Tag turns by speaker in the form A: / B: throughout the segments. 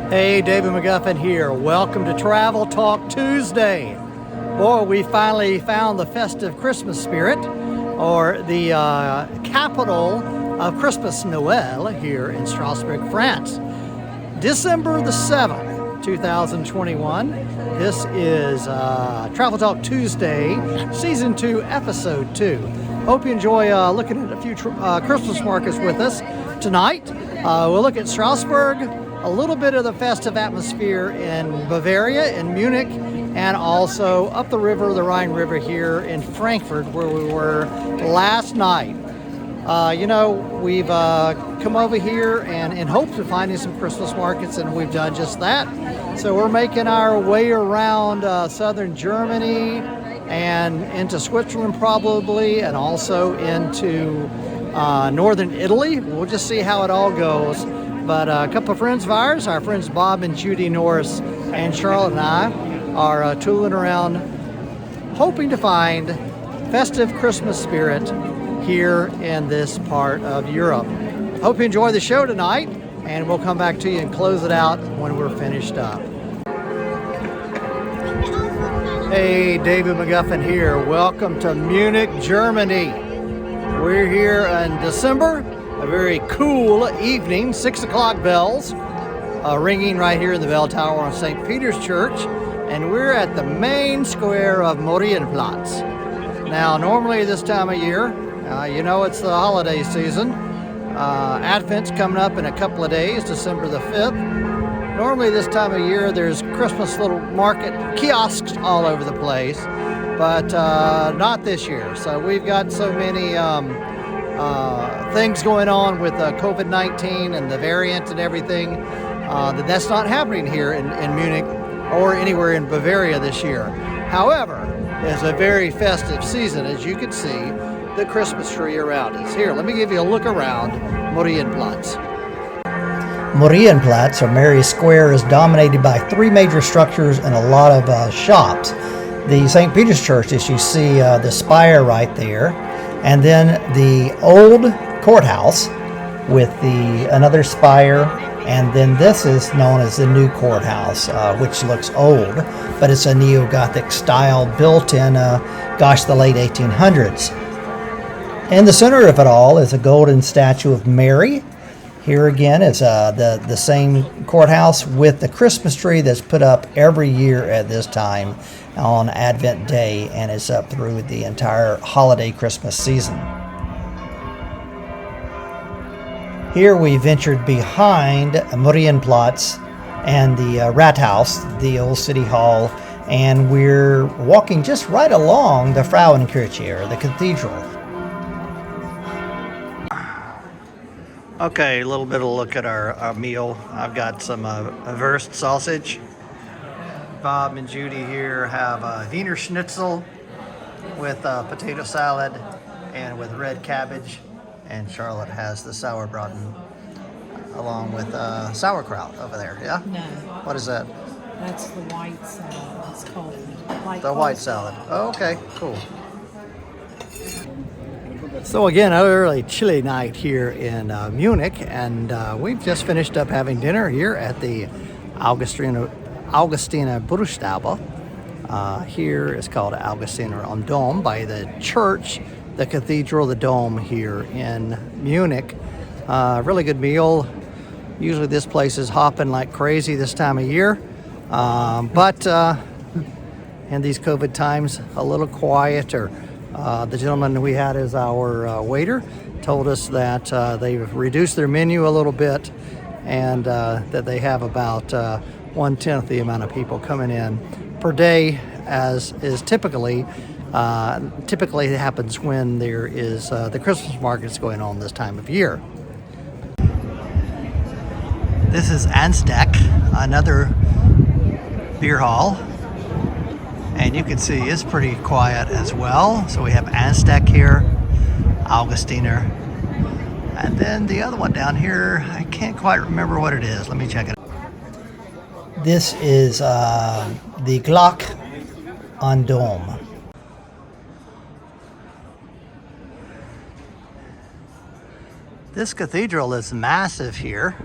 A: Hey, David McGuffin here. Welcome to Travel Talk Tuesday. Boy, we finally found the festive Christmas spirit, or the capital of Christmas Noel here in Strasbourg, France. December the 7th, 2021. This is Travel Talk Tuesday, Season 2, Episode 2. Hope you enjoy looking at a few Christmas markets with us tonight. We'll look at Strasbourg, a little bit of the festive atmosphere in Bavaria, in Munich, and also up the river, the Rhine River here in Frankfurt, where we were last night. We've come over here and in hopes of finding some Christmas markets, and we've done just that. So we're making our way around southern Germany and into Switzerland probably, and also into northern Italy. We'll just see how it all goes. But a couple of friends of ours, our friends Bob and Judy Norris and Charlotte and I, are tooling around hoping to find festive Christmas spirit here in this part of Europe. Hope you enjoy the show tonight, and we'll come back to you and close it out when we're finished up. Hey, David McGuffin here. Welcome to Munich, Germany. We're here in December. A very cool evening, 6 o'clock bells ringing right here in the bell tower on St. Peter's Church, and we're at the main square of Marienplatz. Now, normally this time of year, it's the holiday season. Advent's coming up in a couple of days, December the 5th. Normally this time of year, there's Christmas little market kiosks all over the place, but not this year. So we've got so many things going on with COVID-19 and the variant and everything, that's not happening here in Munich or anywhere in Bavaria this year. However, it's a very festive season, as you can see the Christmas tree around us. Here, let me give you a look around Marienplatz. Marienplatz, or Mary Square, is dominated by three major structures and a lot of shops. The St. Peter's Church, as you see the spire right there, and then the old courthouse with another spire, and then this is known as the new courthouse, which looks old, but it's a neo-Gothic style built in, the late 1800s. In the center of it all is a golden statue of Mary. Here again is the same courthouse with the Christmas tree that's put up every year at this time on Advent Day, and is up through the entire holiday Christmas season. Here we ventured behind Marienplatz and the Rathaus, the old city hall, and we're walking just right along the Frauenkirche, or the cathedral. Okay, a little bit of a look at our meal. I've got some Wurst sausage. Bob and Judy here have a Wiener Schnitzel with potato salad and with red cabbage, and Charlotte has the sauerbraten along with sauerkraut over there. Yeah?
B: No.
A: What is that?
B: That's the white salad. It's called
A: white salad. Oh, okay, cool. So again, a really chilly night here in Munich, and we've just finished up having dinner here at the Augustiner Bruststube. Here is called Augustiner am Dom, by the church, the cathedral, the dome here in Munich. Really good meal. Usually this place is hopping like crazy this time of year, but in these COVID times, a little quieter. The gentleman we had as our waiter told us that they've reduced their menu a little bit, and that they have about 1/10 the amount of people coming in per day, as is typically happens when there is the Christmas markets going on this time of year. This is Ansdeck, another beer hall, and you can see it's pretty quiet as well. So we have Ansdeck here, Augustiner, and then the other one down here, I can't quite remember what it is. Let me check it. This is the Glock on Dome. This cathedral is massive here.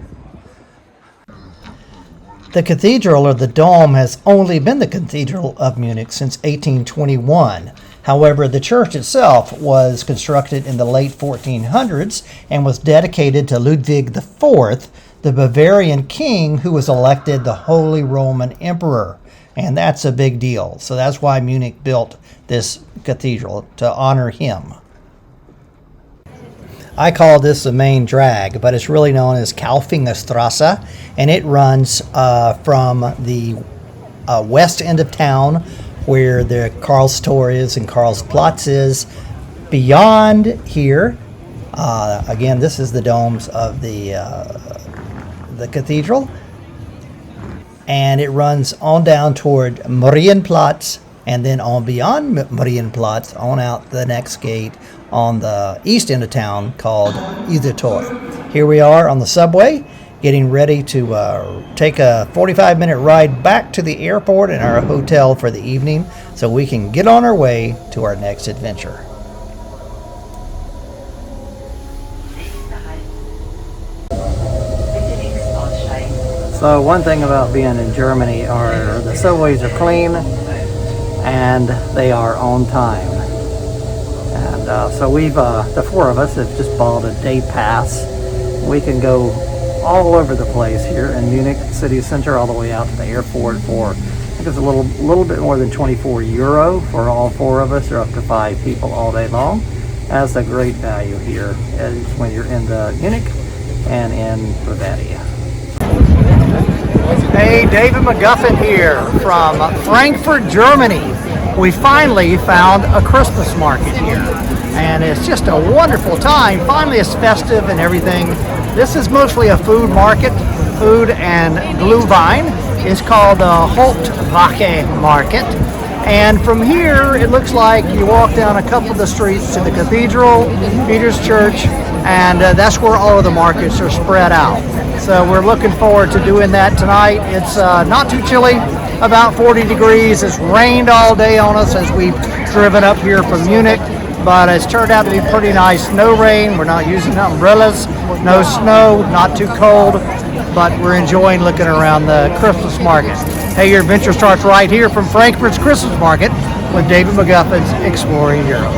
A: The cathedral, or the dome, has only been the cathedral of Munich since 1821. However, the church itself was constructed in the late 1400s and was dedicated to Ludwig IV, the Bavarian king who was elected the Holy Roman Emperor. And that's a big deal. So that's why Munich built this cathedral, to honor him. I call this the main drag, but it's really known as Kaufingstrasse, and it runs from the west end of town, where the Karlstor is and Karlsplatz is. Beyond here, again, this is the domes of the cathedral, and it runs on down toward Marienplatz, and then on beyond Marienplatz, on out the next gate on the east end of town called Isartor. Here we are on the subway, getting ready to take a 45-minute ride back to the airport and our hotel for the evening so we can get on our way to our next adventure. So one thing about being in Germany are the subways are clean and they are on time. And so we've, the four of us have just bought a day pass. We can go all over the place here in Munich city center, all the way out to the airport for, I think it's a little bit more than 24 euro for all four of us, or up to 5 people all day long. That's a great value here as when you're in the Munich and in Bavaria. Hey, David McGuffin here from Frankfurt, Germany. We finally found a Christmas market here, and it's just a wonderful time. Finally, it's festive and everything. This is mostly a food market, food and glüwein. It's called the halt market. And from here, it looks like you walk down a couple of the streets to the cathedral, Peter's Church, and that's where all of the markets are spread out. So we're looking forward to doing that tonight. It's not too chilly, about 40 degrees. It's rained all day on us as we've driven up here from Munich, but it's turned out to be pretty nice. No rain, we're not using umbrellas, no snow, not too cold, but we're enjoying looking around the Christmas market. Hey, your adventure starts right here from Frankfurt's Christmas market with David McGuffin's Exploring Europe.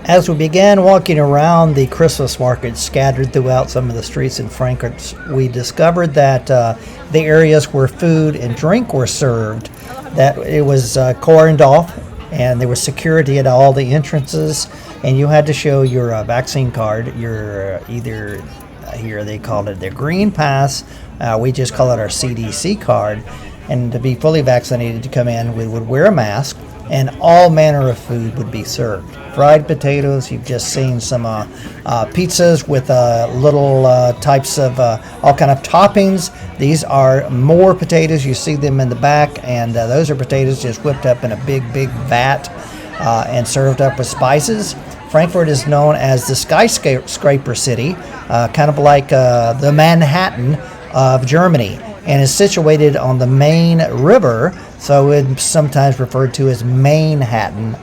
A: As we began walking around the Christmas market scattered throughout some of the streets in Frankfurt, we discovered that the areas where food and drink were served, that it was cordoned off, and there was security at all the entrances, and you had to show your vaccine card, your either, here they called it their green pass, we just call it our CDC card, and to be fully vaccinated to come in, we would wear a mask, and all manner of food would be served. Fried potatoes, you've just seen some pizzas with little types of all kind of toppings. These are more potatoes. You see them in the back, and those are potatoes just whipped up in a big vat and served up with spices. Frankfurt is known as the skyscraper city, kind of like the Manhattan of Germany, and is situated on the Main River, so it's sometimes referred to as Manhattan,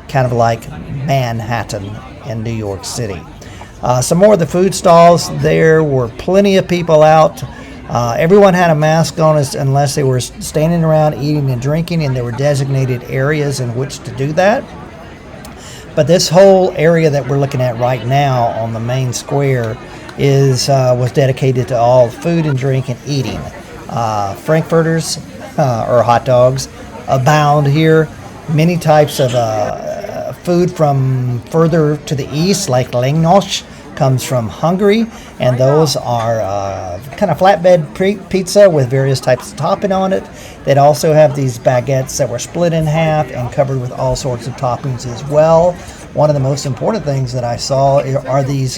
A: kind of like Manhattan in New York City. Some more of the food stalls, there were plenty of people out. Everyone had a mask on unless they were standing around eating and drinking, and there were designated areas in which to do that. But this whole area that we're looking at right now on the main square was dedicated to all food and drink and eating. Frankfurters, or hot dogs, abound here. Many types of food from further to the east, like Lengyos, comes from Hungary, and those are kind of flatbed pizza with various types of topping on it. They'd also have these baguettes that were split in half and covered with all sorts of toppings as well. One of the most important things that I saw are these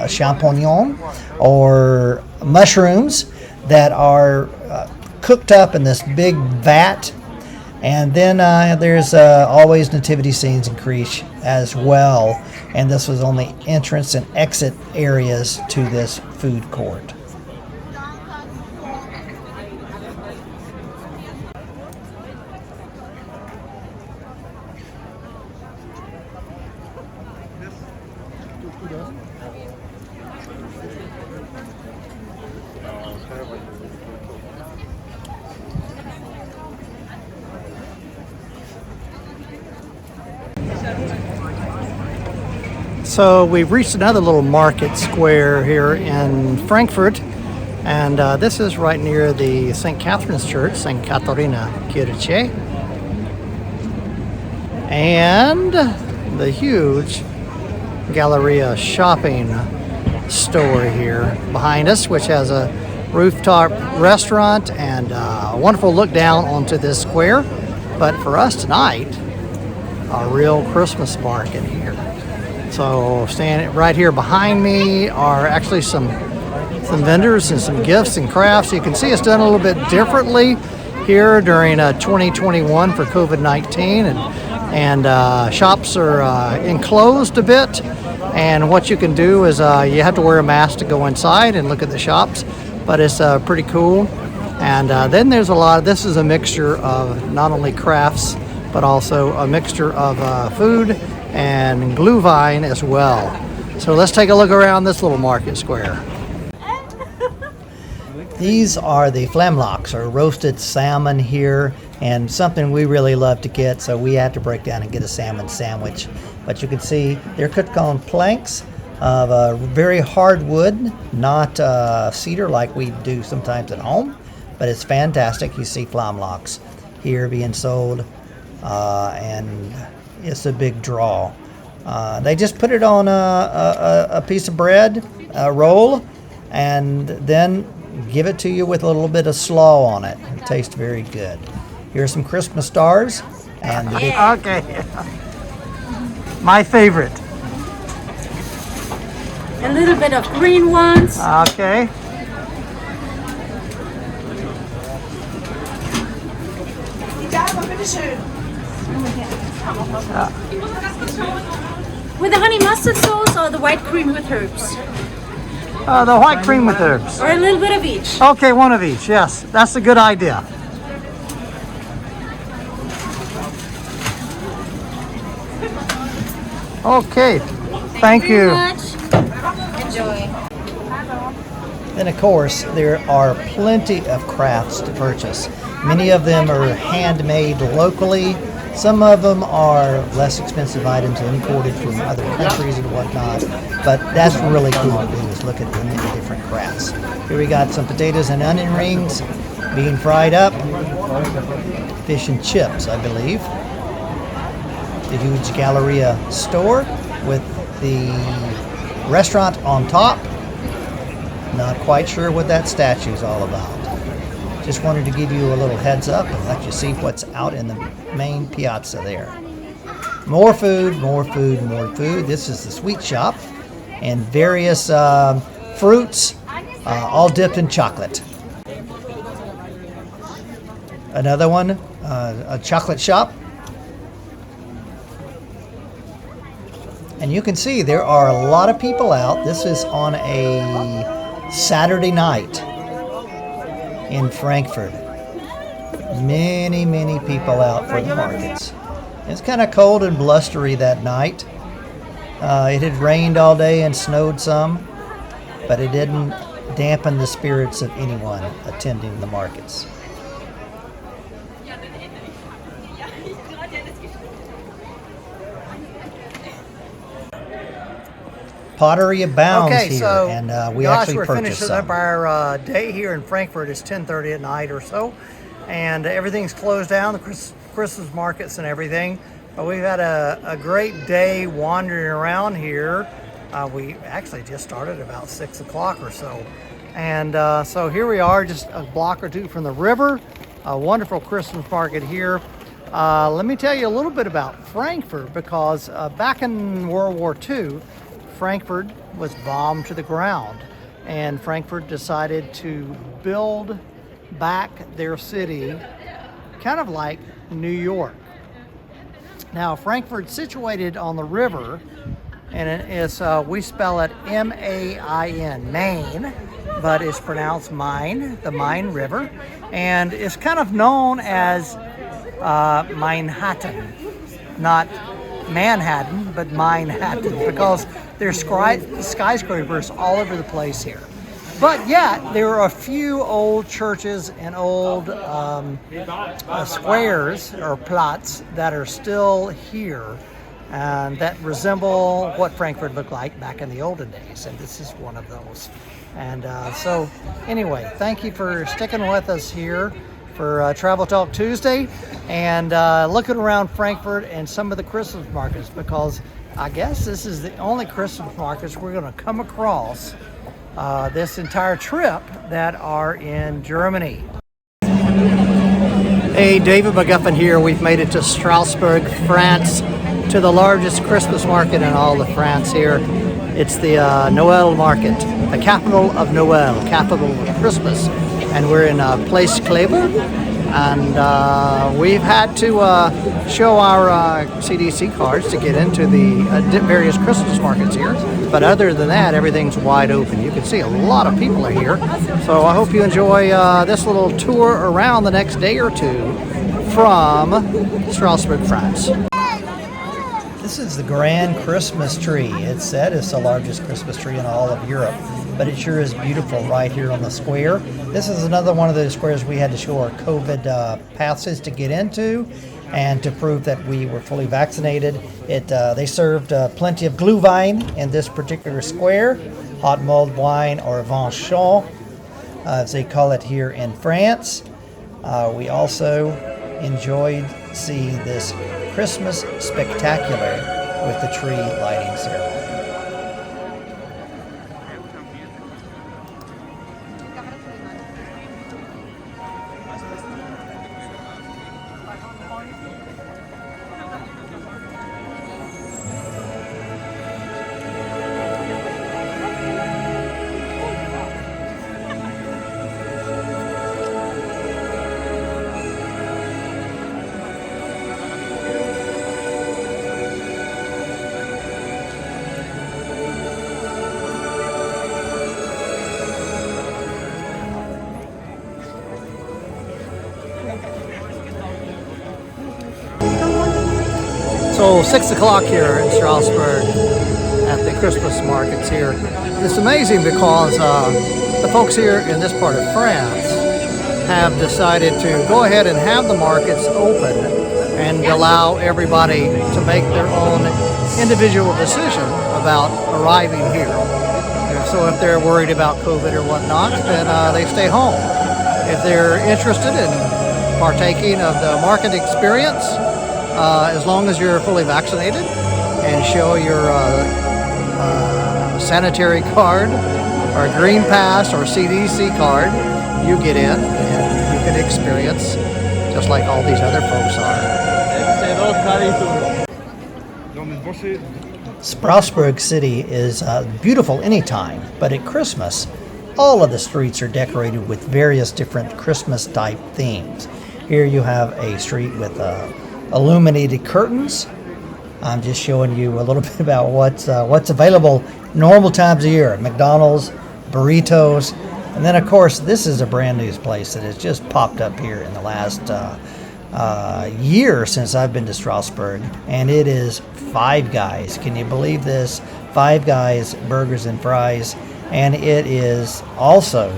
A: champignons, or mushrooms, that are cooked up in this big vat. And then there's always nativity scenes and creche as well. And this was on the entrance and exit areas to this food court. So we've reached another little market square here in Frankfurt, and this is right near the St. Catherine's Church, St. Katharina Kirche, and the huge Galleria shopping store here behind us, which has a rooftop restaurant and a wonderful look down onto this square. But for us tonight, a real Christmas market here. So standing right here behind me are actually some vendors and some gifts and crafts. You can see it's done a little bit differently here during 2021 for COVID-19, and shops are enclosed a bit. And what you can do is you have to wear a mask to go inside and look at the shops, but it's pretty cool. And then there's a lot of, this is a mixture of not only crafts, but also a mixture of food and glüwein as well. So let's take a look around this little market square. These are the flammlocks, or roasted salmon here, and something we really love to get, so we had to break down and get a salmon sandwich. But you can see they're cooked on planks of very hard wood, not cedar like we do sometimes at home, but it's fantastic. You see flammlocks here being sold, and it's a big draw. They just put it on a piece of bread, a roll, and then give it to you with a little bit of slaw on it. It tastes very good. Here's some Christmas stars. And okay. My favorite.
B: A little bit of green ones.
A: Okay.
B: With the honey mustard sauce or the white cream with herbs?
A: The white cream with herbs.
B: Or a little bit of each.
A: Okay, one of each, yes. That's a good idea. Okay, thank you.
B: Very much. Enjoy.
A: And of course, there are plenty of crafts to purchase. Many of them are handmade locally. Some of them are less expensive items imported from other countries and whatnot. But that's really cool to do, is look at the many different crafts. Here we got some potatoes and onion rings being fried up. Fish and chips, I believe. The huge Galleria store with the restaurant on top. Not quite sure what that statue is all about. Just wanted to give you a little heads up and let you see what's out in the main piazza there. More food, more food, more food. This is the sweet shop, and various fruits, all dipped in chocolate. Another one, a chocolate shop. And you can see there are a lot of people out. This is on a Saturday night in Frankfurt. Many, many people out for the markets. It's kind of cold and blustery that night. It had rained all day and snowed some, but it didn't dampen the spirits of anyone attending the markets. Podere abounds here, so and we
B: Josh,
A: actually
B: we're
A: purchased
B: finishing
A: some.
B: up our day here in Frankfurt. It's 10:30 at night or so, and everything's closed down, the Christmas markets and everything. But we've had a great day wandering around here. We actually just started about 6 o'clock or so. And so here we are, just a block or two from the river. A wonderful Christmas market here. Let me tell you a little bit about Frankfurt, because back in World War II, Frankfurt was bombed to the ground, and Frankfurt decided to build back their city, kind of like New York. Now, Frankfurt's situated on the river, and it is, we spell it M-A-I-N, Maine, but it's pronounced Main, the Main River, and it's kind of known as Manhattan, not Manhattan, but Manhattan, because there's skyscrapers all over the place here. But yet, there are a few old churches and old squares or plots that are still here. and that resemble what Frankfurt looked like back in the olden days, and this is one of those. And so anyway, thank you for sticking with us here for Travel Talk Tuesday, and looking around Frankfurt and some of the Christmas markets, because I guess this is the only Christmas markets we're going to come across this entire trip that are in Germany. Hey, David McGuffin here. We've made it to Strasbourg, France, to the largest Christmas market in all of France here. It's the Noel market, the capital of Noel, capital of Christmas. And we're in Place Kleber, and we've had to show our CDC cards to get into the various Christmas markets here. But other than that, everything's wide open. You can see a lot of people are here. So I hope you enjoy this little tour around the next day or two from Strasbourg, France. This is the grand Christmas tree. It's said it's the largest Christmas tree in all of Europe, but it sure is beautiful right here on the square. This is another one of those squares we had to show our COVID passes to get into, and to prove that we were fully vaccinated. They served plenty of glüwein in this particular square, hot mulled wine, or vin chaud, as they call it here in France. We also enjoyed seeing this Christmas spectacular with the tree lighting ceremony. So 6 o'clock here in Strasbourg at the Christmas markets here. It's amazing because the folks here in this part of France have decided to go ahead and have the markets open and allow everybody to make their own individual decision about arriving here. And so if they're worried about COVID or whatnot, then they stay home. If they're interested in partaking of the market experience, as long as you're fully vaccinated and show your sanitary card or green pass or CDC card, you get in and you can experience just like all these other folks are. Strasbourg city is beautiful anytime, but at Christmas, all of the streets are decorated with various different Christmas type themes. Here you have a street with illuminated curtains. I'm just showing you a little bit about what's available normal times of year. McDonald's, burritos, and then of course this is a brand new place that has just popped up here in the last year since I've been to Strasbourg, and it is Five Guys. Can you believe this? Five Guys burgers and fries, and it is also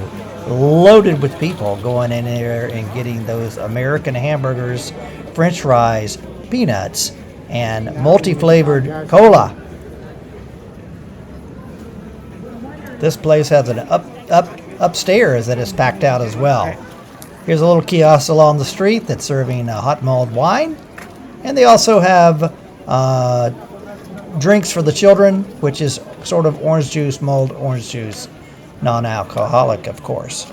B: loaded with people going in there and getting those American hamburgers, French fries, peanuts, and multi-flavored cola. This place has an upstairs that is packed out as well. Here's a little kiosk along the street that's serving hot mulled wine, and they also have drinks for the children, which is sort of orange juice, mulled orange juice, non-alcoholic, of course.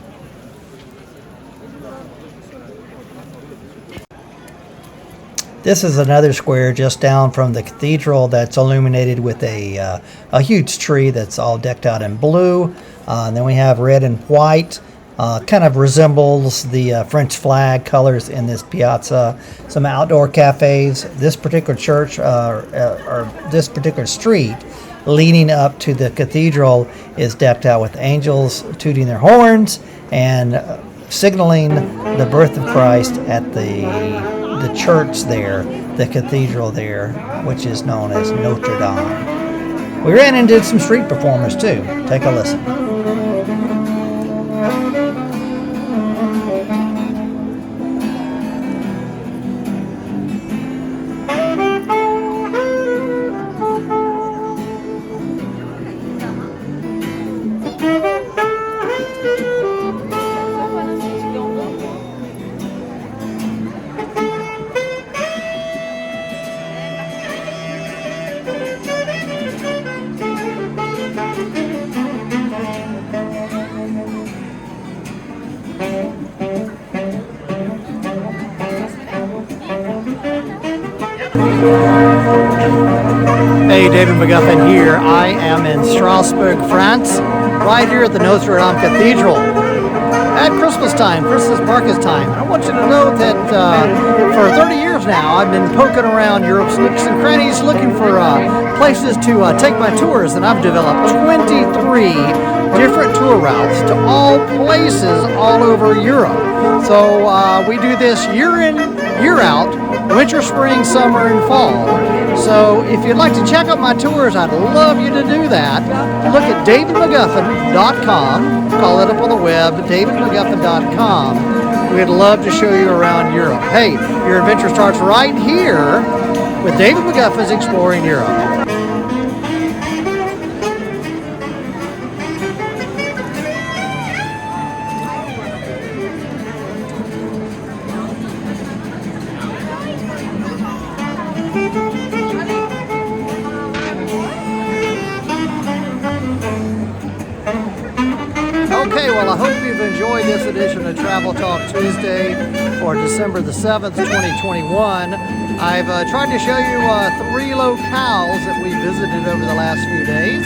B: This is another square just down from the cathedral that's illuminated with a huge tree that's all decked out in blue. And then we have red and white, kind of resembles the French flag colors in this piazza. Some outdoor cafes. This particular church, or this particular street leading up to the cathedral, is decked out with angels tooting their horns and signaling the birth of Christ at the church there, the cathedral there, which is known as Notre Dame. We ran into some street performers too. Take a listen.
A: Hey, David McGuffin here. I am in Strasbourg, France, right here at the Notre Dame Cathedral. At Christmas time, Christmas market time. I want you to know that for 30 years now, I've been poking around Europe's nooks and crannies looking for places to take my tours, and I've developed 23 different tour routes to all places all over Europe. So we do this year in, year out, winter, spring, summer, and fall. So if you'd like to check out my tours, I'd love you to do that. Look at davidmcguffin.com. Call it up on the web, davidmcguffin.com. We'd love to show you around Europe. Hey, your adventure starts right here with David McGuffin's Exploring Europe. Okay, well, I hope you've enjoyed this edition of Travel Talk Tuesday for December the 7th, 2021. I've tried to show you 3 locales that we visited over the last few days.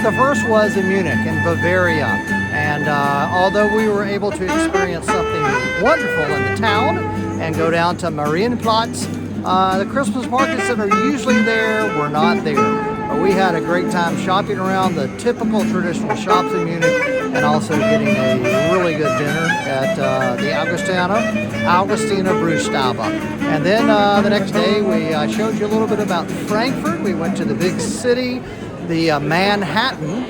A: The first was in Munich in Bavaria, and although we were able to experience something wonderful in the town and go down to Marienplatz, the Christmas markets that are usually there were not there. We had a great time shopping around the typical traditional shops in Munich, and also getting a really good dinner at the Augustina Brewstube. And then the next day we showed you a little bit about Frankfurt. We went to the big city, the Manhattan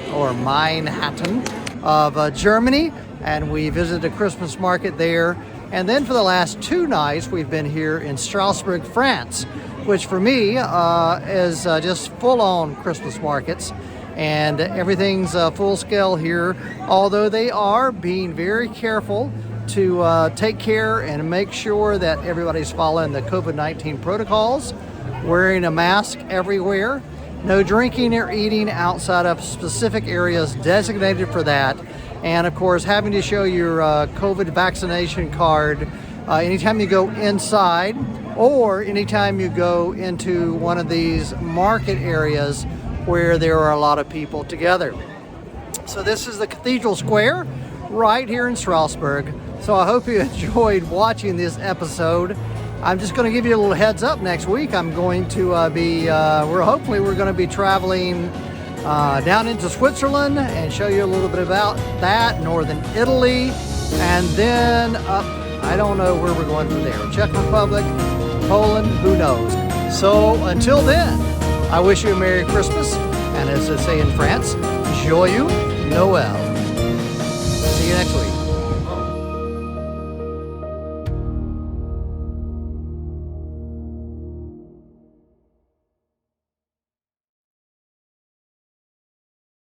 A: of Germany, and we visited a Christmas market there. And then for the last 2 nights we've been here in Strasbourg, France, which for me is just full-on Christmas markets, and everything's full scale here, although they are being very careful to take care and make sure that everybody's following the COVID-19 protocols, wearing a mask everywhere, no drinking or eating outside of specific areas designated for that, and of course having to show your COVID vaccination card anytime you go inside or anytime you go into one of these market areas where there are a lot of people together. So this is the Cathedral Square right here in Strasbourg. So I hope you enjoyed watching this episode. I'm just going to give you a little heads up. Next week I'm going to we're going to be traveling down into Switzerland and show you a little bit about that, northern Italy, and then up, I don't know where we're going from there. Czech Republic, Poland, who knows. So until then, I wish you a Merry Christmas, and as they say in France, Joyeux Noël.